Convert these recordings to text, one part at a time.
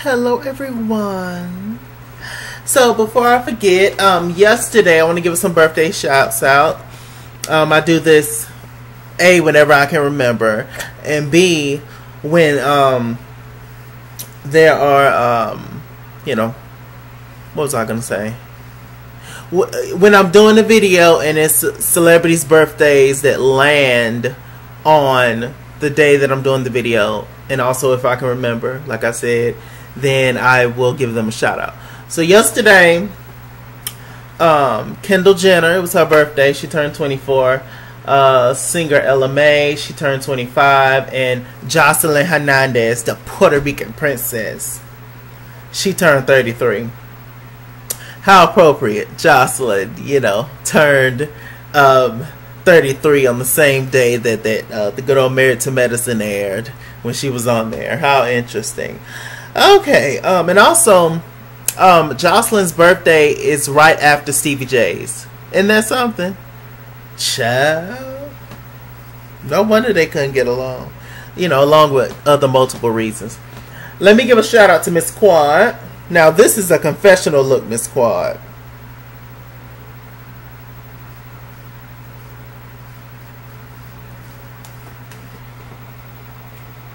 Hello everyone. So before I forget, yesterday I want to give some birthday shouts out. I do this A, whenever I can remember, and B, when there are what was I gonna say? When I'm doing a video and it's celebrities' birthdays that land on the day that I'm doing the video, and also if I can remember, like I said, then I will give them a shout out. So yesterday, Kendall Jenner, it was her birthday. She turned 24. Singer Ella May, she turned 25. And Joseline Hernandez, the Puerto Rican princess, she turned 33. How appropriate. Joseline, turned 33 on the same day that the good old Married to Medicine aired, when she was on there. How interesting. Okay, and also, Joseline's birthday is right after Stevie J's. Isn't that something? Child. No wonder they couldn't get along. Along with other multiple reasons. Let me give a shout out to Miss Quad. Now, this is a confessional look, Miss Quad.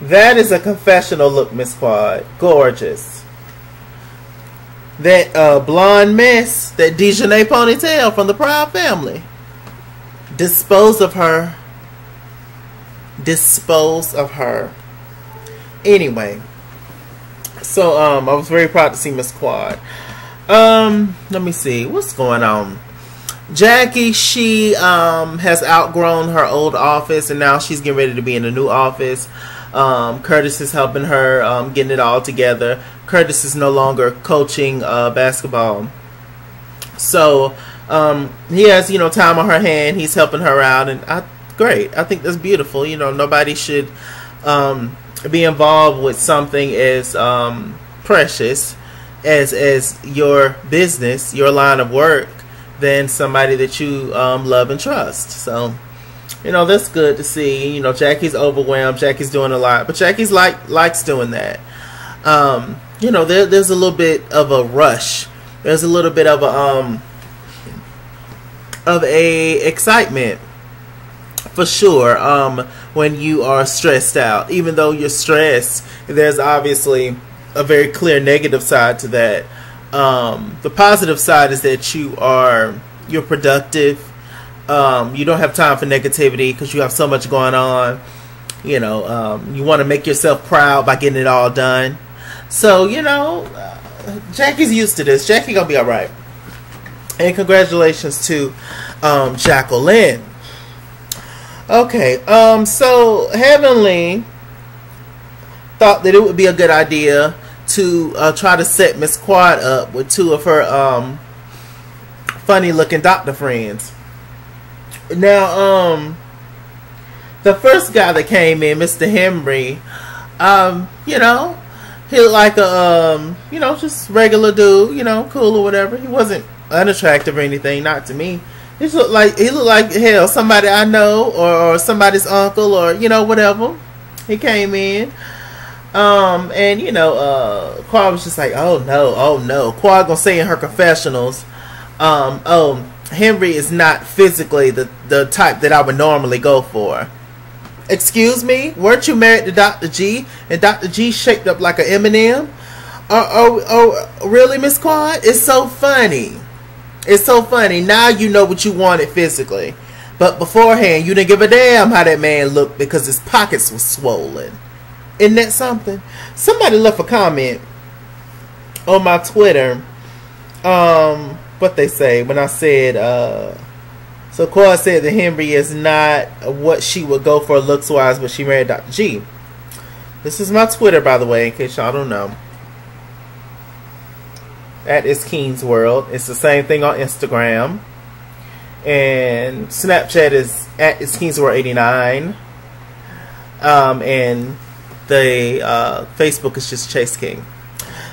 That is a confessional look, Miss Quad. Gorgeous. That blonde mess, that Dijonais ponytail from the Proud Family. Dispose of her. Dispose of her. Anyway. So, I was very proud to see Miss Quad. Let me see. What's going on? Jackie, she has outgrown her old office, and now she's getting ready to be in a new office. Curtis is helping her getting it all together. Curtis is no longer coaching basketball. So, he has, time on her hand. He's helping her out, and great. I think that's beautiful. Nobody should be involved with something as precious as your business, your line of work, than somebody that you love and trust. So, that's good to see. Jackie's overwhelmed. Jackie's doing a lot, but Jackie's likes doing that. There's a little bit of a rush. There's a little bit of a excitement, for sure, when you are stressed out. Even though you're stressed, there's obviously a very clear negative side to that. The positive side is that you're productive. You don't have time for negativity because you have so much going on. You want to make yourself proud by getting it all done. So, Jackie's used to this. Jackie gonna be all right. And congratulations to Jacqueline. Okay, so Heavenly thought that it would be a good idea to try to set Miss Quad up with two of her funny looking doctor friends. Now, the first guy that came in, Mr. Henry, he looked like a just regular dude, cool or whatever. He wasn't unattractive or anything, not to me. He looked like hell, somebody I know, or somebody's uncle, or whatever. He came in, and Quad was just like, oh no. Quad gonna say in her confessionals, Henry is not physically the type that I would normally go for. Excuse me? Weren't you married to Dr. G? And Dr. G shaped up like an M&M? Oh, really, Miss Quad? It's so funny. It's so funny. Now you know what you wanted physically. But beforehand, you didn't give a damn how that man looked because his pockets were swollen. Isn't that something? Somebody left a comment on my Twitter. What they say when I said, so Quad said that Henry is not what she would go for looks wise, but she married Dr. G. This is my Twitter, by the way, in case y'all don't know. At It's Keen's World. It's the same thing on Instagram. And Snapchat is at It's Keen's World 89. And the Facebook is just Chase King.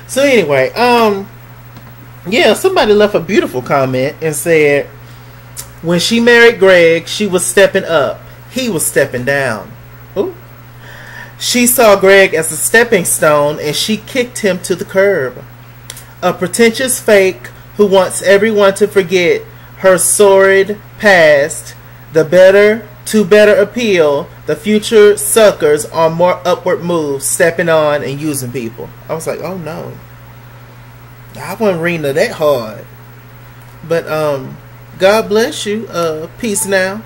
So anyway, yeah, somebody left a beautiful comment and said, when she married Greg, she was stepping up. He was stepping down. Ooh. She saw Greg as a stepping stone and she kicked him to the curb. A pretentious fake who wants everyone to forget her sordid past. To better appeal, the future suckers on more upward moves, stepping on and using people. I was like, oh no. I wasn't reading it that hard. But God bless you. Peace now.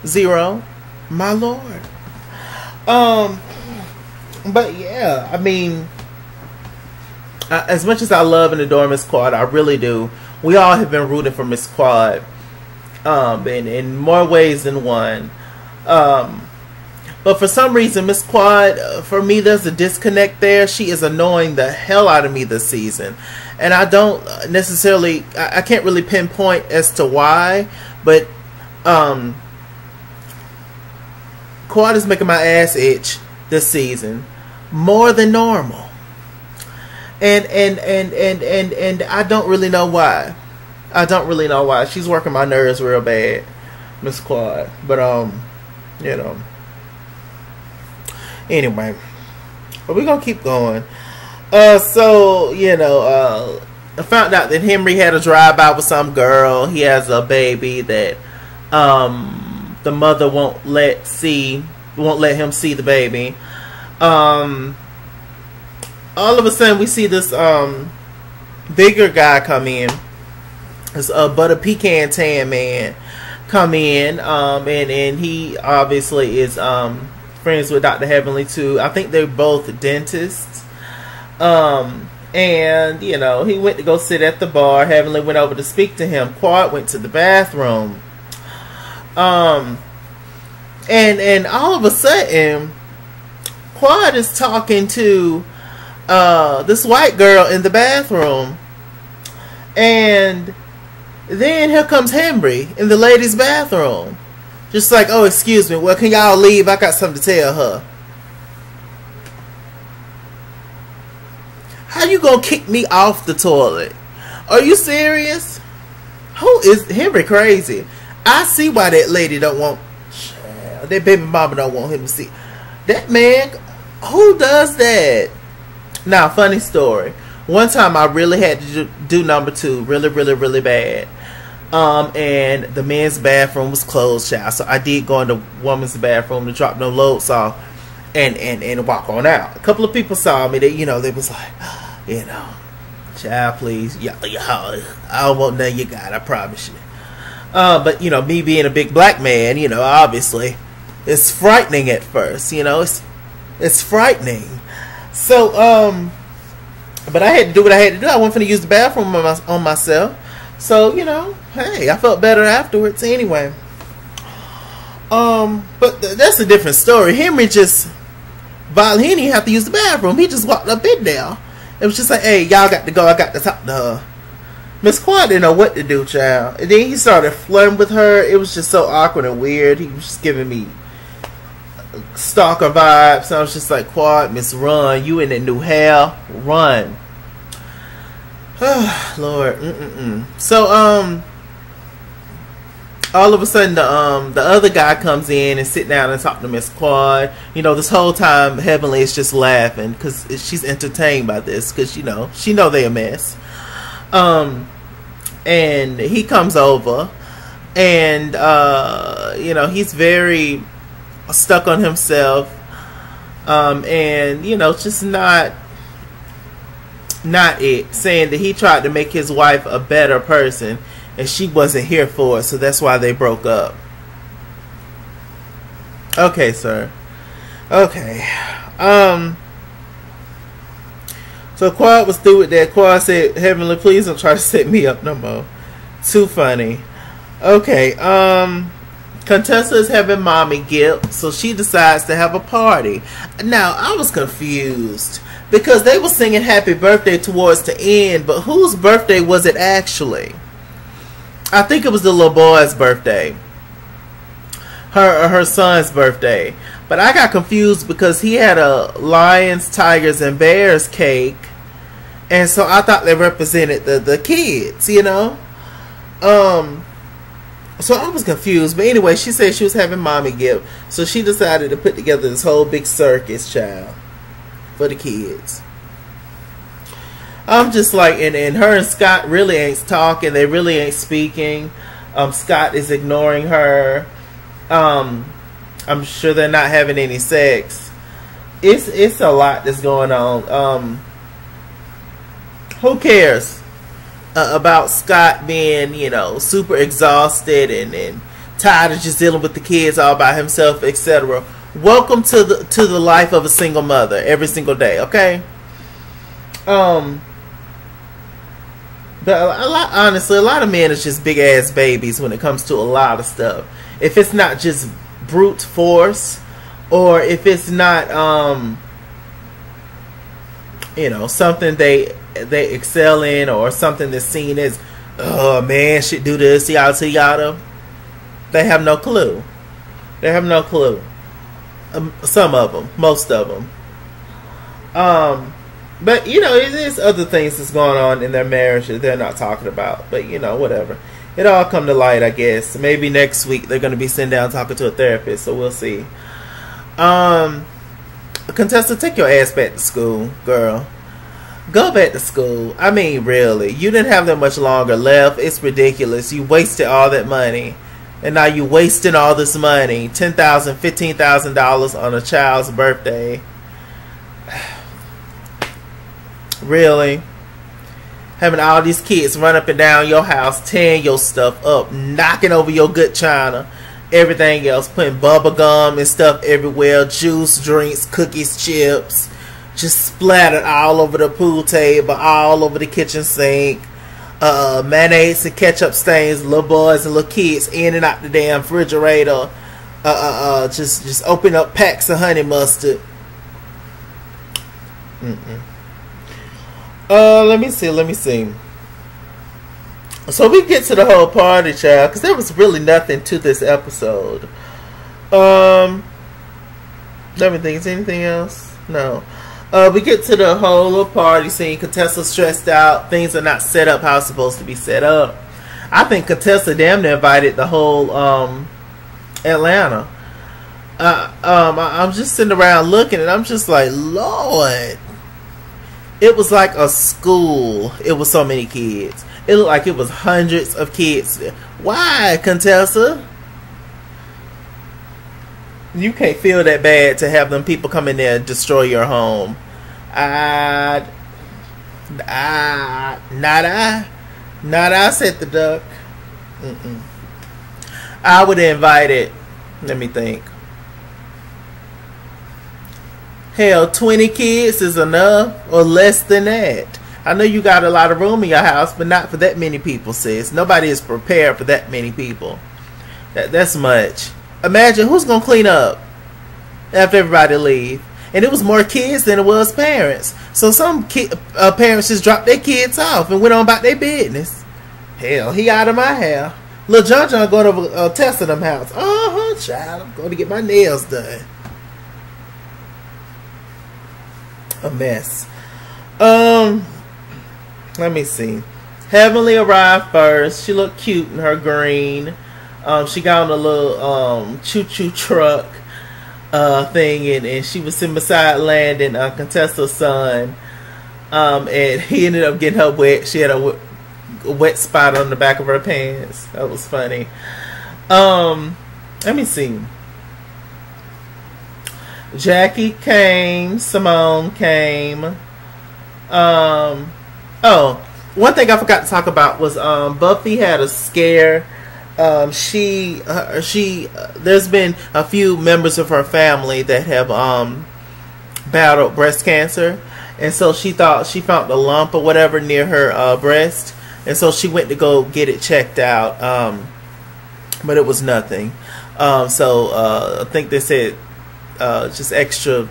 Zero. My Lord. But yeah, I mean, as much as I love and adore Miss Quad, I really do. We all have been rooting for Miss Quad, in more ways than one. But for some reason, Miss Quad, for me, there's a disconnect there. She is annoying the hell out of me this season, and I don't necessarily, I can't really pinpoint as to why, but Quad is making my ass itch this season more than normal. And I don't really know why. I don't really know why. She's working my nerves real bad, Miss Quad. But you know. Anyway, but we're gonna keep going. So you know, I found out that Henry had a drive-by with some girl. He has a baby that the mother won't let him see the baby. All of a sudden we see this bigger guy come in, this butter pecan tan man come in, and he obviously is friends with Dr. Heavenly too. I think they're both dentists. And you know, he went to go sit at the bar. Heavenly went over to speak to him. Quad went to the bathroom. And all of a sudden, Quad is talking to this white girl in the bathroom, and then here comes Henry in the ladies' bathroom, just like, oh, excuse me, well, can y'all leave? I got something to tell her. How you gonna kick me off the toilet? Are you serious? Who is Henry crazy? I see why that lady don't want, that baby mama don't want him to see. That man, who does that? Now, funny story. One time I really had to do number 2 really bad. And the men's bathroom was closed, child. So I did go in the woman's bathroom to drop no loads off and walk on out. A couple of people saw me. That, you know, they was like, you know, child, please, y'all, I don't want nothing you got, I promise you. But, you know, me being a big black man, you know, obviously, it's frightening at first, you know, it's frightening. So, but I had to do what I had to do. I wasn't finna use the bathroom on myself. So, you know, hey, I felt better afterwards anyway. But that's a different story. Henry just, he didn't have to use the bathroom. He just walked up in there. It was just like, hey, y'all got to go. I got to talk to her. Miss Quad didn't know what to do, child. And then he started flirting with her. It was just so awkward and weird. He was just giving me stalker vibes. So I was just like, Quad, Miss Run, you in that new hair, run. Lord. So all of a sudden the other guy comes in and sit down and talk to Miss Quad. You know, this whole time Heavenly is just laughing because she's entertained by this, because, you know, she know they a mess. And he comes over, and you know, he's very stuck on himself, and, you know, just not it, saying that he tried to make his wife a better person and she wasn't here for it, so that's why they broke up. Okay, sir. Okay. So Quad was through with that. Quad said, Heavenly, please don't try to set me up no more. Too funny. Okay, Contessa is having mommy guilt, so she decides to have a party. Now, I was confused because they were singing happy birthday towards the end, but whose birthday was it actually? I think it was the little boy's birthday. Her son's birthday. But I got confused because he had a lions, tigers, and bears cake, and so I thought they represented the kids, you know. So I was confused. But anyway, she said she was having mommy gift. So she decided to put together this whole big circus, child, for the kids. I'm just like, and her and Scott really ain't talking. They really ain't speaking. Scott is ignoring her. I'm sure they're not having any sex. It's a lot that's going on. Who cares about Scott being, you know, super exhausted and tired of just dealing with the kids all by himself, etc. Welcome to the life of a single mother every single day, okay? But honestly, a lot of men is just big ass babies when it comes to a lot of stuff. If it's not just brute force, or if it's not, you know, something they excel in, or something that's seen as, oh man, should do this, yada yada. They have no clue. They have no clue. Some of them, most of them. But, you know, there's other things that's going on in their marriage that they're not talking about. But, you know, whatever. It all come to light, I guess. Maybe next week they're going to be sitting down talking to a therapist. So we'll see. Contessa, take your ass back to school, girl. Go back to school. I mean, really. You didn't have that much longer left. It's ridiculous. You wasted all that money. And now you wasting all this money. $10,000, $15,000 on a child's birthday. Really? Having all these kids run up and down your house, tearing your stuff up, knocking over your good china, everything else, putting bubble gum and stuff everywhere, juice, drinks, cookies, chips, just splattered all over the pool table, all over the kitchen sink, mayonnaise and ketchup stains, little boys and little kids in and out the damn refrigerator, just open up packs of honey mustard. Let me see. So we get to the whole party, child, because there was really nothing to this episode. Let me think, is anything else? No. We get to the whole little party scene. Contessa stressed out. Things are not set up how it's supposed to be set up. I think Contessa damn near invited the whole Atlanta. I'm just sitting around looking, and I'm just like, Lord. It was like a school. It was so many kids. It looked like it was hundreds of kids. Why, Contessa? You can't feel that bad to have them people come in there and destroy your home. Not I, said the duck. I would have invited, let me think. Hell, 20 kids is enough, or less than that. I know you got a lot of room in your house, but not for that many people, sis. Nobody is prepared for that many people. That's much. Imagine who's going to clean up after everybody leave. And it was more kids than it was parents. So some parents just dropped their kids off and went on about their business. Hell, he out of my hair. Lil John going to Tessa them house. Child, I'm going to get my nails done. A mess. Let me see. Heavenly arrived first. She looked cute in her green. She got on a little choo-choo truck thing, and she was sitting beside Landon, Contessa's son. And he ended up getting her wet. She had a wet spot on the back of her pants. That was funny. Let me see. Jackie came. Simone came. Oh, one thing I forgot to talk about was Buffy had a scare. There's been a few members of her family that have battled breast cancer, and so she thought she found a lump or whatever near her breast, and so she went to go get it checked out, but it was nothing. I think they said just extra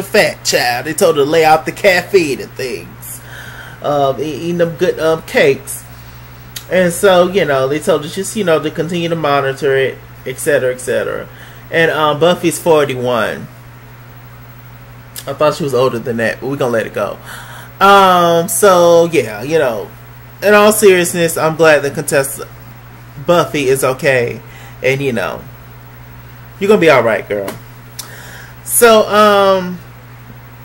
fat, child. They told her to lay out the caffeine and things, eating them good cakes. And so, you know, they told her just, you know, to continue to monitor it, etc., etc. And Buffy's 41. I thought she was older than that, but we're going to let it go. So, yeah, you know, in all seriousness, I'm glad that Contessa Buffy is okay, and you know, you're gonna be all right, girl. So,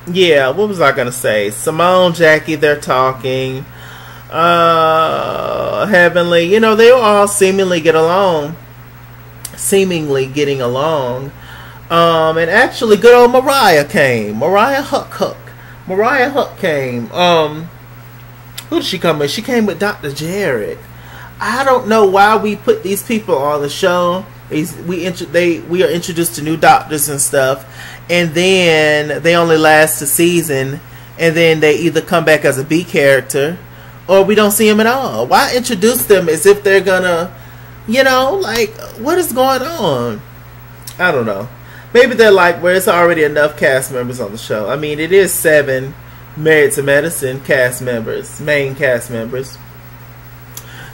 yeah, what was I gonna say? Simone, Jackie, they're talking. Heavenly, you know, they were all seemingly getting along. And actually, good old Mariah came. Mariah Huck came. Who did she come with? She came with Dr. Jared. I don't know why we put these people on the show. We are introduced to new doctors and stuff, and then they only last a season, and then they either come back as a B character, or we don't see them at all. Why introduce them as if they're gonna, you know, like, what is going on? I don't know. Maybe they're like, where it's already enough cast members on the show. I mean, it is 7 Married to Medicine cast members, main cast members.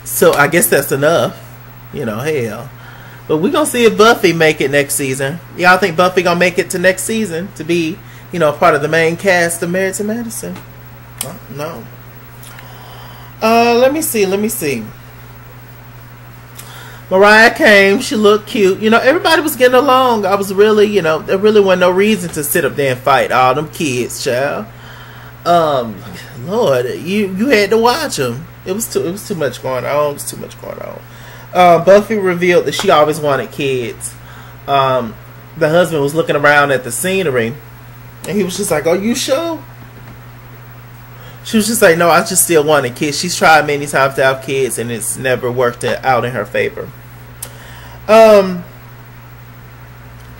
So I guess that's enough. You know, hell. But we're going to see if Buffy make it next season. Y'all think Buffy going to make it to next season to be, you know, part of the main cast of Married to Medicine? Oh, no. Let me see. Mariah came. She looked cute. You know, everybody was getting along. I was really, you know, there really wasn't no reason to sit up there and fight all them kids, child. Lord, you had to watch them. It was too much going on. Buffy revealed that she always wanted kids. The husband was looking around at the scenery, and he was just like, "Are you sure?" She was just like, "No, I just still wanted kids." She's tried many times to have kids, and it's never worked out in her favor.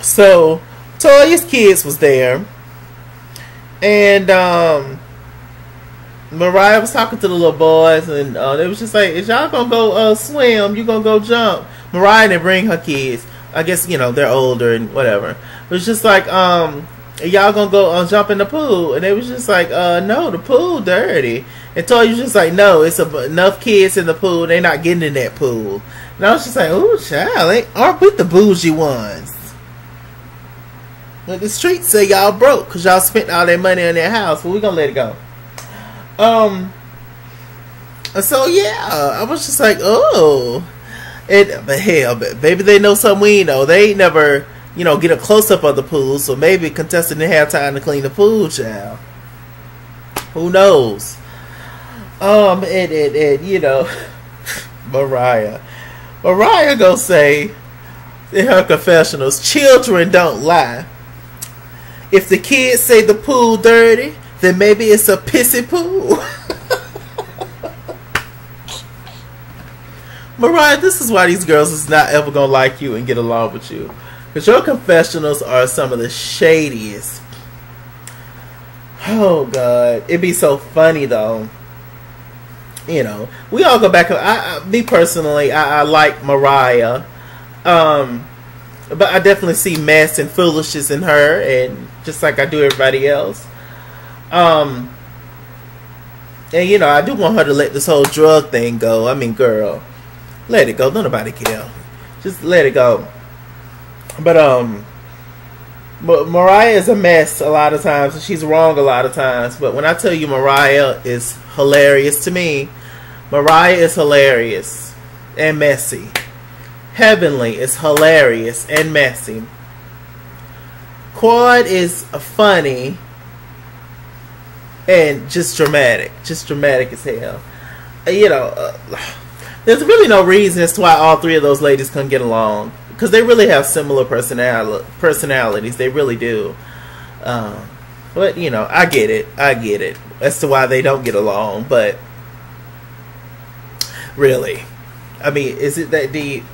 So Toya's kids was there, and Mariah was talking to the little boys, and they was just like, "Is y'all gonna go swim? You gonna go jump?" Mariah didn't bring her kids. I guess, you know, they're older and whatever. It was just like, y'all gonna go jump in the pool? And they was just like, no, the pool dirty. And Toya was just like, no, it's enough kids in the pool. They not getting in that pool. And I was just like, ooh, child, aren't we the bougie ones? But the streets say y'all broke because y'all spent all that money on their house. Well, we gonna let it go. So yeah, I was just like, oh. But hell, maybe they know something we know. They ain't never, you know, get a close up of the pool, so maybe Contessa didn't have time to clean the pool, child. Who knows? And you know, Mariah gonna say in her confessionals, children don't lie. If the kids say the pool dirty, then maybe it's a pissy pool. Mariah, this is why these girls is not ever gonna like you and get along with you. Because your confessionals are some of the shadiest. Oh, God. It'd be so funny, though. You know, we all go back. Me personally, I like Mariah. But I definitely see mess and foolishness in her, and just like I do everybody else. And, you know, I do want her to let this whole drug thing go. I mean, girl. Let it go. Don't nobody care. Just let it go. But Mariah is a mess a lot of times, and she's wrong a lot of times. But when I tell you Mariah is hilarious to me, Mariah is hilarious and messy. Heavenly is hilarious and messy. Quad is funny and just dramatic as hell. You know. There's really no reason as to why all three of those ladies couldn't get along. Because they really have similar personalities. They really do. But, you know, I get it. As to why they don't get along. But, really. I mean, is it that deep?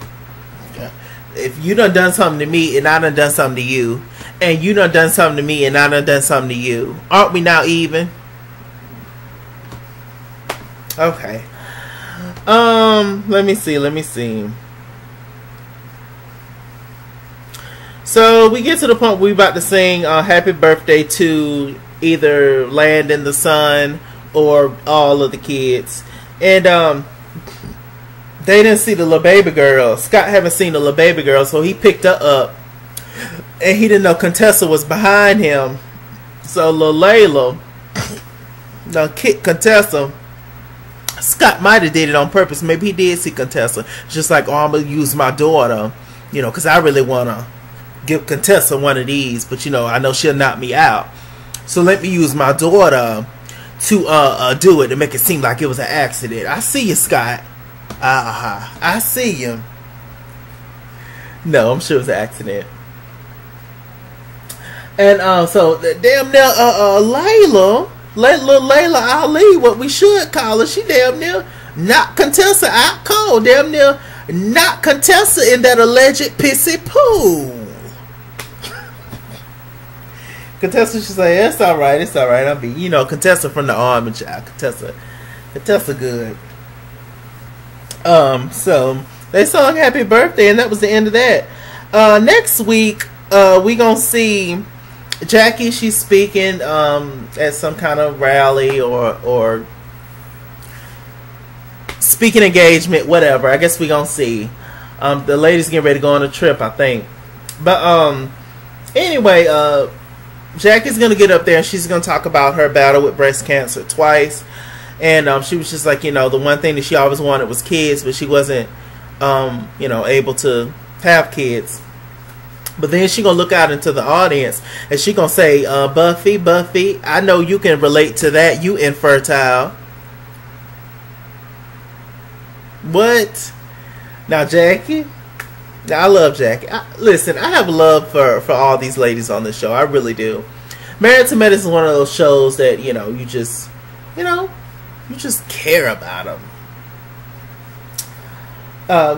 If you done something to me and I done something to you, and you done something to me and I done something to you, aren't we now even? Okay. Let me see. So we get to the point where we about to sing happy birthday to either Land in the Sun or all of the kids. And they didn't see the little baby girl. Scott haven't seen the little baby girl, so he picked her up. And he didn't know Contessa was behind him. So little Lailah kicked Contessa Scott might have did it on purpose. Maybe he did see Contessa. Just like, oh, I'm going to use my daughter, you know, because I really want to give Contessa one of these. But, you know, I know she'll knock me out. So let me use my daughter to do it to make it seem like it was an accident. I see you, Scott. I see you. No, I'm sure it was an accident. And so damn near Lailah Ali, what we should call her, she damn near knocked Contessa out cold. Damn near knocked Contessa in that alleged pissy pool. Contessa, she's like, it's alright, it's alright. I'll be, you know, Contessa from the army, child. Contessa good. So they sung Happy Birthday, and that was the end of that. Next week, we gonna see Jackie. She's speaking at some kind of rally or speaking engagement, whatever. I guess we gonna see. The ladies getting ready to go on a trip, I think. But anyway, Jackie's gonna get up there and she's gonna talk about her battle with breast cancer twice. And she was just like, you know, the one thing that she always wanted was kids, but she wasn't, you know, able to have kids. But then she gonna look out into the audience and she gonna say, Buffy, I know you can relate to that. You infertile. What? Now, Jackie. Now, I love Jackie. Listen, I have love for all these ladies on this show. I really do. Married to Medicine is one of those shows that, you know, you just care about them.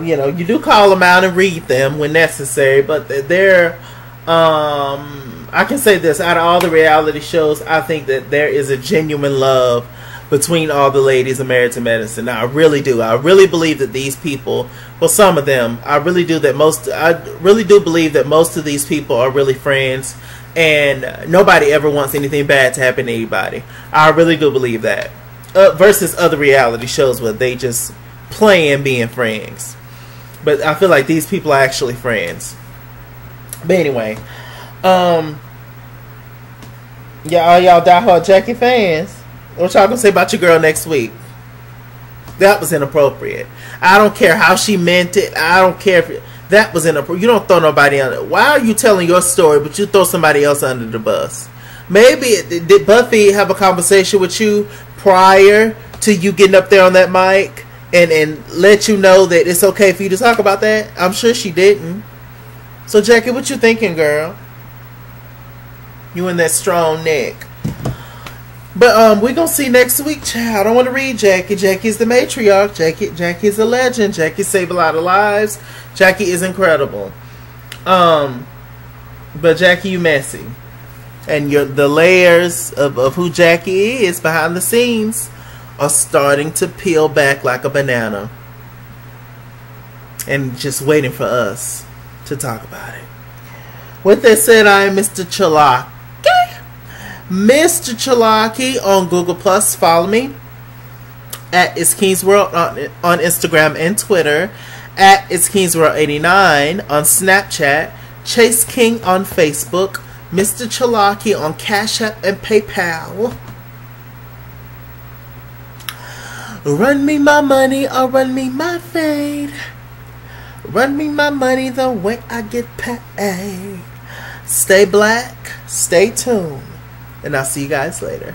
You know, you do call them out and read them when necessary, but they're, I can say this, out of all the reality shows, I think that there is a genuine love between all the ladies of Married to Medicine. Now, I really do. I really believe that these people, well, some of them, I really do believe that most of these people are really friends, and nobody ever wants anything bad to happen to anybody. I really do believe that. Versus other reality shows where they just playing being friends. But I feel like these people are actually friends. But anyway, yeah, all y'all diehard Jackie fans, what y'all gonna say about your girl next week? That was inappropriate. I don't care how she meant it. I don't care if that was inappropriate. You don't throw nobody under. Why are you telling your story but you throw somebody else under the bus? Maybe did Buffy have a conversation with you prior to you getting up there on that mic and let you know that it's okay for you to talk about that? I'm sure she didn't. So Jackie, what you thinking, girl? You and that strong neck. But we're gonna see next week, child. I don't want to read Jackie. Jackie's the matriarch. Jackie's a legend. Jackie saved a lot of lives. Jackie is incredible. But Jackie, you messy. And the layers of who Jackie is behind the scenes are starting to peel back like a banana. And just waiting for us to talk about it. With that said, I am Mr. Chalaki. Mr. Chalaki on Google Plus. Follow me at It's King's World on Instagram and Twitter. At It's King's World 89 on Snapchat. Chase King on Facebook. Mr. Chalaki on Cash App and PayPal. Run me my money or run me my fade. Run me my money the way I get paid. Stay black, stay tuned, and I'll see you guys later.